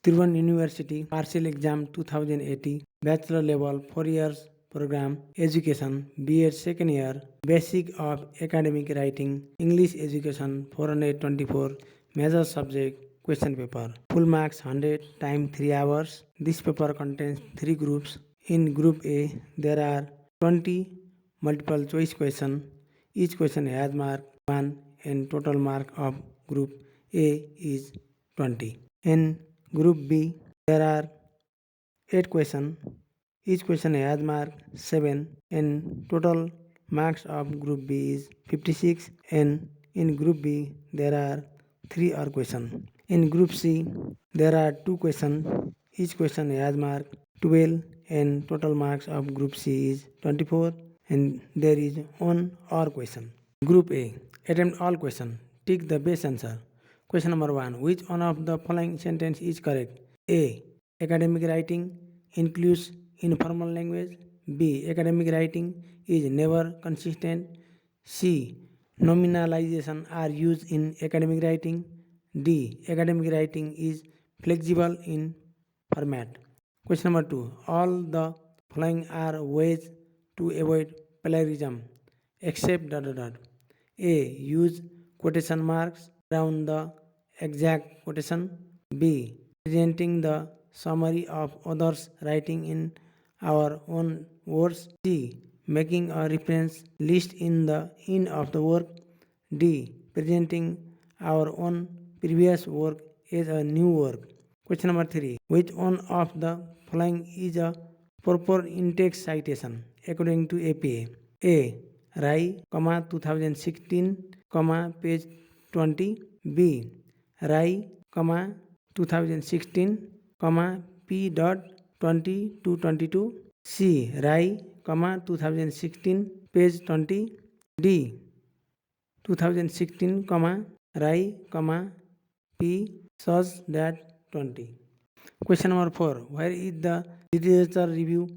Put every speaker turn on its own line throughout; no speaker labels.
Tribhuvan University partial exam 2080, bachelor level 4 years program, education, B.Ed second year, basic of academic writing, English education 424, major subject, question paper. Full marks 100, time 3 hours. This paper contains 3 groups. In group A, there are 20 multiple choice question. Each question has mark 1 and total mark of group A is 20. In group B, there are 8 questions. Each question has mark 7 and total marks of group B is 56, and in group B there are 3 R questions. In group C there are 2 questions. Each question has mark 12 and total marks of group C is 24, and there is 1 R question. Group A, attempt all questions. Tick the best answer. Question number 1. Which one of the following sentence is correct? A. Academic writing includes informal language. B. Academic writing is never consistent. C. Nominalization are used in academic writing. D. Academic writing is flexible in format. Question number 2. All the following are ways to avoid plagiarism except ... A. Use quotation marks around the exact quotation. B. Presenting the summary of others' writing in our own words. C. Making a reference list in the end of the work. D. Presenting our own previous work as a new work. Question number 3. Which one of the following is a proper in-text citation according to APA? A. Rai, 2016, page 20. B. Rai, 2016, p. 20 to 22. C. Rai, 2016, page 20. D. 2016, Rai, p. such that 20. Question number 4. Where is the literature review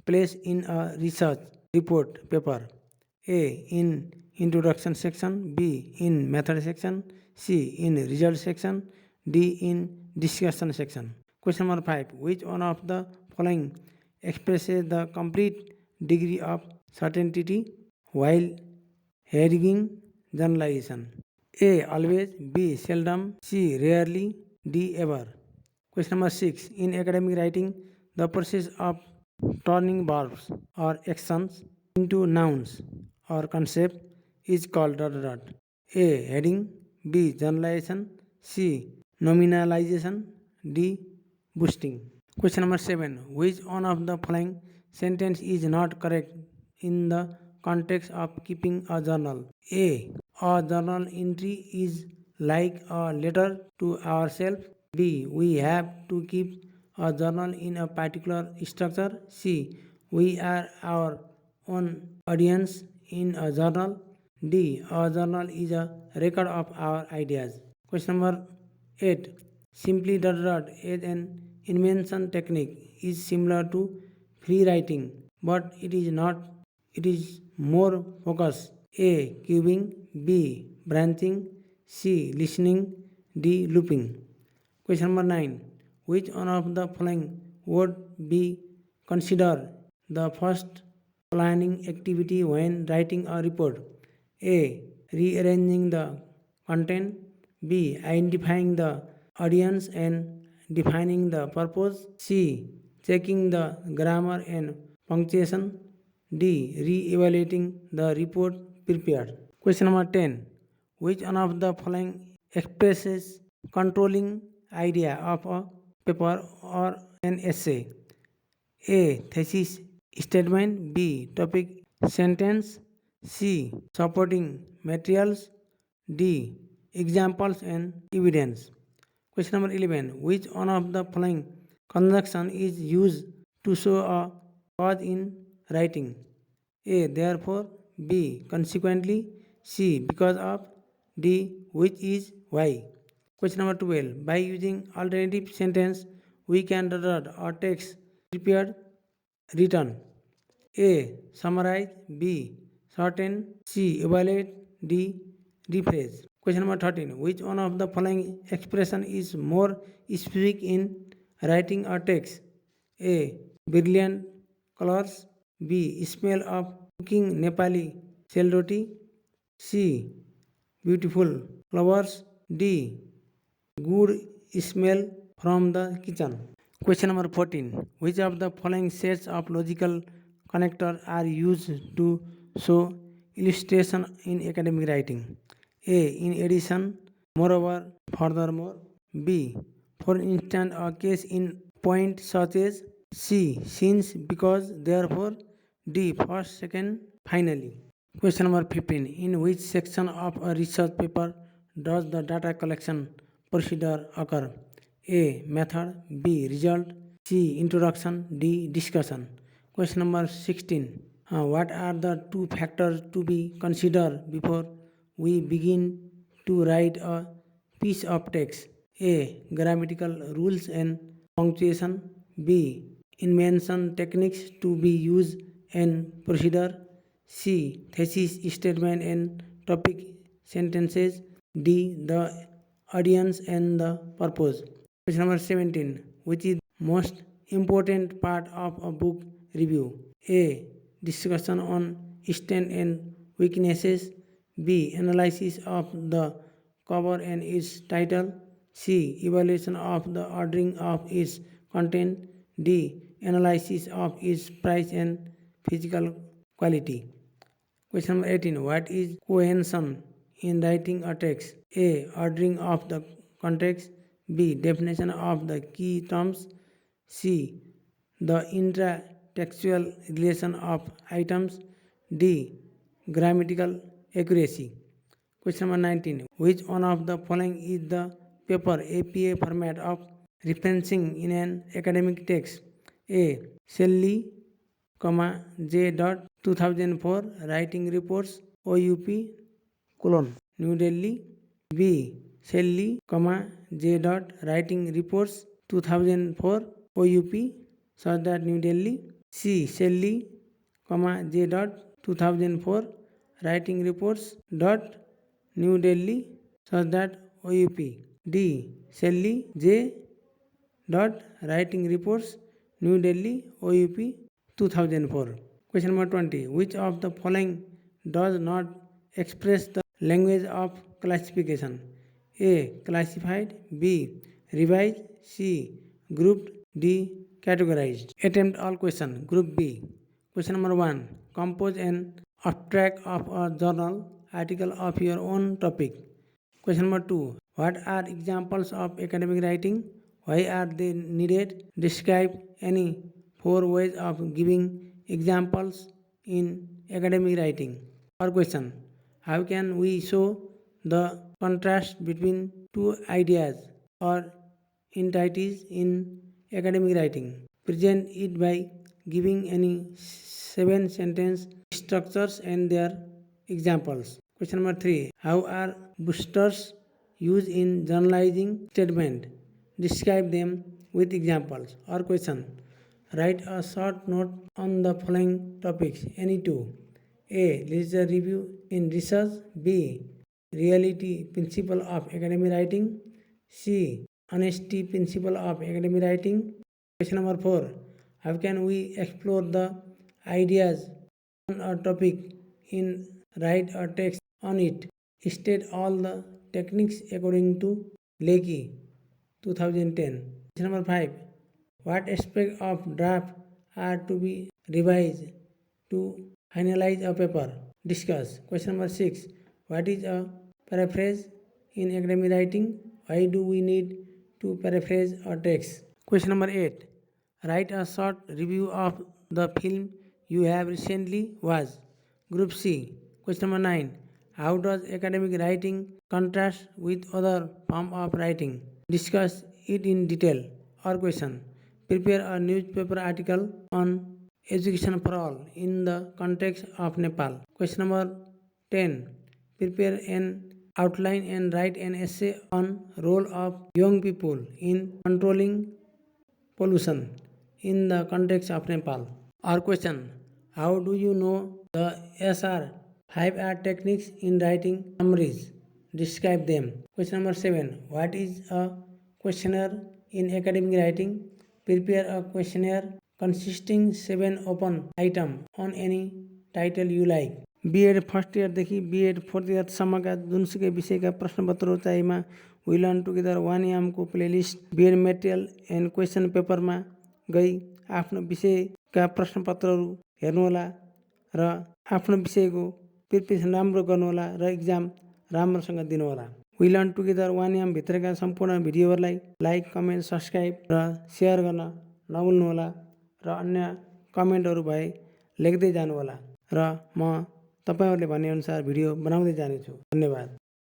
placed in a research report paper? A. In introduction section. B. In method section. C. In result section. D. In discussion section. Question number 5. Which one of the following expresses the complete degree of certainty while heading generalization? A. Always. B. Seldom. C. Rarely. D. Ever. Question number 6. In academic writing, the process of turning verbs or actions into nouns or concept is called ... A. Heading. B. Generalization. C. Nominalization. D. Boosting. Question number 7. Which one of the following sentence is not correct in the context of keeping a journal? A. A journal entry is like a letter to ourselves. B. We have to keep a journal in a particular structure. C. We are our own audience in a journal. D. A journal is a record of our ideas. Question number 8. Simply ... as an invention technique is similar to free writing, but it is not. It is more focused. A. Cubing. B. Branching. C. Listening. D. Looping. Question number 9. Which one of the following would be considered the first planning activity when writing a report? A. Rearranging the content. B. Identifying the audience and defining the purpose. C. Checking the grammar and punctuation. D. Re-evaluating the report prepared. Question number 10. Which one of the following expresses controlling idea of a paper or an essay? A. Thesis statement. B. Topic sentence. C. Supporting materials. D. Examples and evidence. Question number 11. Which one of the following conjunction is used to show a cause in writing? A. Therefore. B. Consequently. C. Because of. D. Which is why. Question number 12. By using alternative sentence, we can a text prepared written. A. Summarize. B. Shorten. C. Evaluate. D. Rephrase. Question number 13. Which one of the following expression is more specific in writing a text. A. Brilliant colors. B. Smell of cooking Nepali shell roti. C. Beautiful flowers. D. Good smell from the kitchen. Question number 14. Which of the following sets of logical connectors are used to show illustration in academic writing? A. In addition, moreover, furthermore. B. For instance, a case in point such as. C. Since, because, therefore. D. First, second, finally. Question number 15. In which section of a research paper does the data collection procedure occur? A. Method. B. Result. C. Introduction. D. Discussion. Question number 16. What are the two factors to be considered before we begin to write a piece of text? A. Grammatical rules and punctuation. B. Invention techniques to be used and procedure. C. Thesis statement and topic sentences. D. The audience and the purpose. Question number 17. Which is most important part of a book review? A. Discussion on strengths and weaknesses. B. Analysis of the cover and its title. C. Evaluation of the ordering of its content. D. Analysis of its price and physical quality. Question number 18. What is cohesion in writing a text? A. Ordering of the context. B. Definition of the key terms. C. The intertextual relation of items. D. Grammatical accuracy. Question number 19. Which one of the following is the paper APA format of referencing in an academic text? A. Shelley, J. 2004 Writing Reports OUP New Delhi. B. Shelley, J. Writing Reports 2004 OUP New Delhi. C. Shelley, J. 2004 Writing Reports New Delhi OUP. D. Shelley, J. Writing Reports New Delhi OUP 2004. Question number 20. Which of the following does not express the language of classification? A. Classified. B. Revised. C. Grouped. D. Categorized. Attempt all question. Group B. Question number 1. Compose an abstract of a journal article of your own topic. Question number 2. What are examples of academic writing? Why are they needed? Describe any 4 ways of giving examples in academic writing. Or question. How can we show the contrast between two ideas or entities in academic writing? Present it by giving any 7 sentence structures and their examples. Question number 3. How are boosters used in journalizing statement? Describe them with examples. Or question. Write a short note on the following topics, any 2. A. Literature review in research. B. Reality principle of academic writing. C. Honesty principle of academic writing. Question number 4. How can we explore the ideas on a topic in write a text on it? State all the techniques according to Leakey 2010. Question number 5. What aspects of draft are to be revised to finalize a paper? Discuss. Question number 6. What is a paraphrase in academic writing? Why do we need to paraphrase a text? Question number 8. Write a short review of the film you have recently watched. Group C. Question number 9. How does academic writing contrast with other form of writing? Discuss it in detail. Or question. Prepare a newspaper article on education for all in the context of Nepal. Question number 10. Prepare an outline and write an essay on role of young people in controlling pollution in the context of Nepal. Or question. How do you know the SR 5R techniques in writing summaries? Describe them. Question number 7. What is a questionnaire in academic writing? Prepare a questionnaire consisting 7 open item on any title you like. B Ed first इयरदेखि B Ed fourth इयरसम्मका जुनसुकै विषयका प्रश्नपत्रहरू चाहिएमा we learn together 1 AM को playlist B Ed material and question पेपरमा गई आफ्नो विषयका प्रश्नपत्रहरू हेर्नुहोला र आफ्नो विषयको प्रिपरेसन राम्रो गर्नुहोला र इक्जाम राम्रोसँग दिनुहोला। वी लर्न टुगेदर 1 AM भित्रका सम्पूर्ण भिडियोहरूलाई लाइक, कमेन्ट, सब्सक्राइब र सेयर गर्न नभुल्नुहोला र अन्य कमेन्टहरू भए लेख्दै जानुहोला र म तपाईँहरूले भनेअनुसार भिडियो बनाउँदै जानेछु। धन्यवाद।